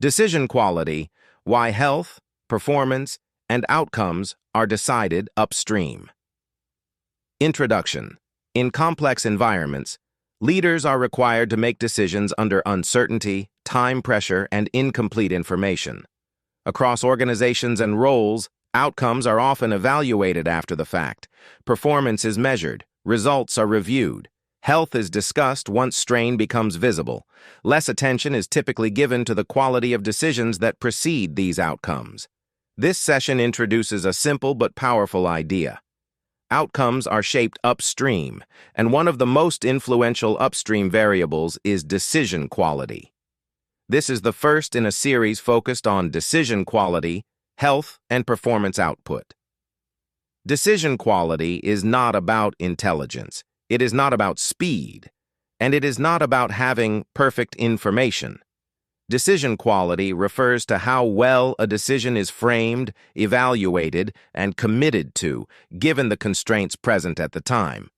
Decision quality, why health, performance, and outcomes are decided upstream. Introduction. In complex environments, leaders are required to make decisions under uncertainty, time pressure, and incomplete information. Across organizations and roles, outcomes are often evaluated after the fact. Performance is measured, results are reviewed. Health is discussed once strain becomes visible. Less attention is typically given to the quality of decisions that precede these outcomes. This session introduces a simple but powerful idea. Outcomes are shaped upstream, and one of the most influential upstream variables is decision quality. This is the first in a series focused on decision quality, health, and performance output. Decision quality is not about intelligence. It is not about speed, and it is not about having perfect information. Decision quality refers to how well a decision is framed, evaluated, and committed to, given the constraints present at the time.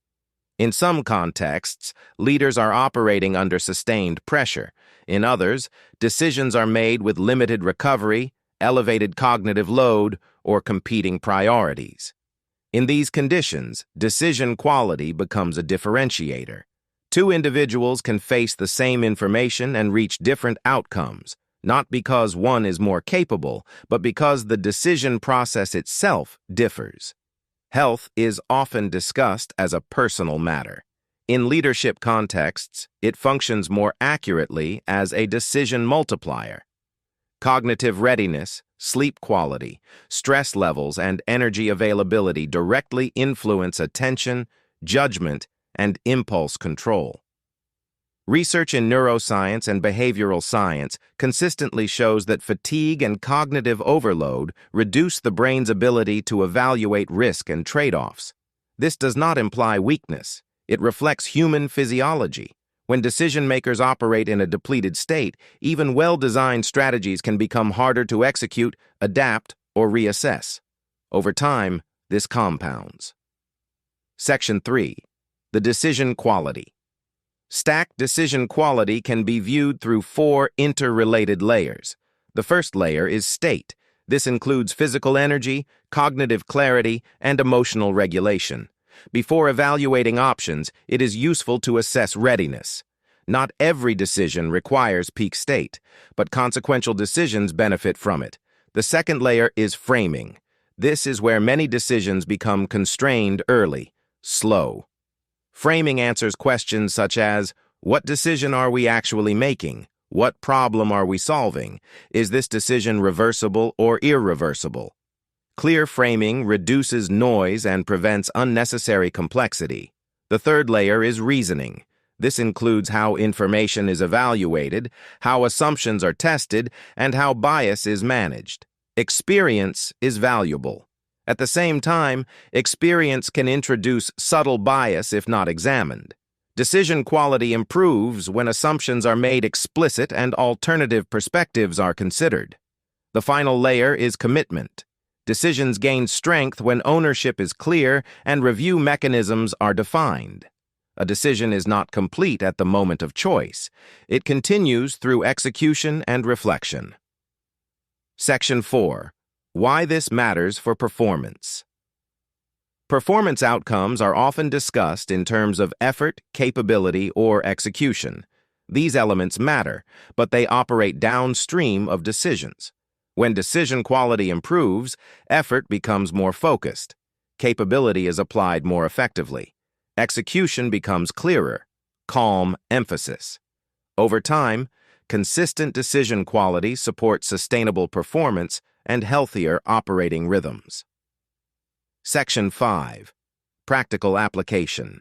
In some contexts, leaders are operating under sustained pressure. In others, decisions are made with limited recovery, elevated cognitive load, or competing priorities. In these conditions, decision quality becomes a differentiator. Two individuals can face the same information and reach different outcomes, not because one is more capable, but because the decision process itself differs. Health is often discussed as a personal matter. In leadership contexts, it functions more accurately as a decision multiplier. Cognitive readiness, sleep quality, stress levels, and energy availability directly influence attention, judgment, and impulse control. Research in neuroscience and behavioral science consistently shows that fatigue and cognitive overload reduce the brain's ability to evaluate risk and trade-offs. This does not imply weakness. It reflects human physiology. When decision-makers operate in a depleted state, even well-designed strategies can become harder to execute, adapt, or reassess. Over time, this compounds. Section 3. The decision quality. Stacked decision quality can be viewed through 4 interrelated layers. The first layer is state. This includes physical energy, cognitive clarity, and emotional regulation. Before evaluating options, it is useful to assess readiness. Not every decision requires peak state, but consequential decisions benefit from it. The second layer is framing. This is where many decisions become constrained early, slow. Framing answers questions such as, what decision are we actually making? What problem are we solving? Is this decision reversible or irreversible? Clear framing reduces noise and prevents unnecessary complexity. The third layer is reasoning. This includes how information is evaluated, how assumptions are tested, and how bias is managed. Experience is valuable. At the same time, experience can introduce subtle bias if not examined. Decision quality improves when assumptions are made explicit and alternative perspectives are considered. The final layer is commitment. Decisions gain strength when ownership is clear and review mechanisms are defined. A decision is not complete at the moment of choice. It continues through execution and reflection. Section 4. Why this matters for performance. Performance outcomes are often discussed in terms of effort, capability, or execution. These elements matter, but they operate downstream of decisions. When decision quality improves, effort becomes more focused. Capability is applied more effectively. Execution becomes clearer, calm emphasis. Over time, consistent decision quality supports sustainable performance and healthier operating rhythms. Section 5. Practical application.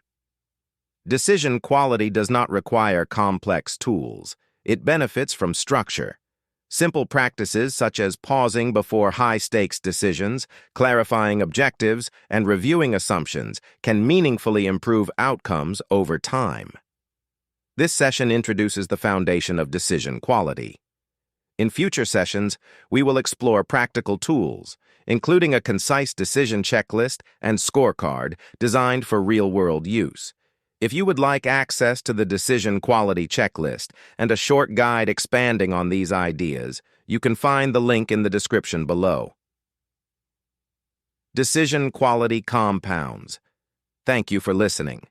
Decision quality does not require complex tools. It benefits from structure. Simple practices such as pausing before high-stakes decisions, clarifying objectives, and reviewing assumptions can meaningfully improve outcomes over time. This session introduces the foundation of decision quality. In future sessions, we will explore practical tools, including a concise decision checklist and scorecard designed for real-world use. If you would like access to the Decision Quality Checklist and a short guide expanding on these ideas, you can find the link in the description below. Decision Quality Compounds. Thank you for listening.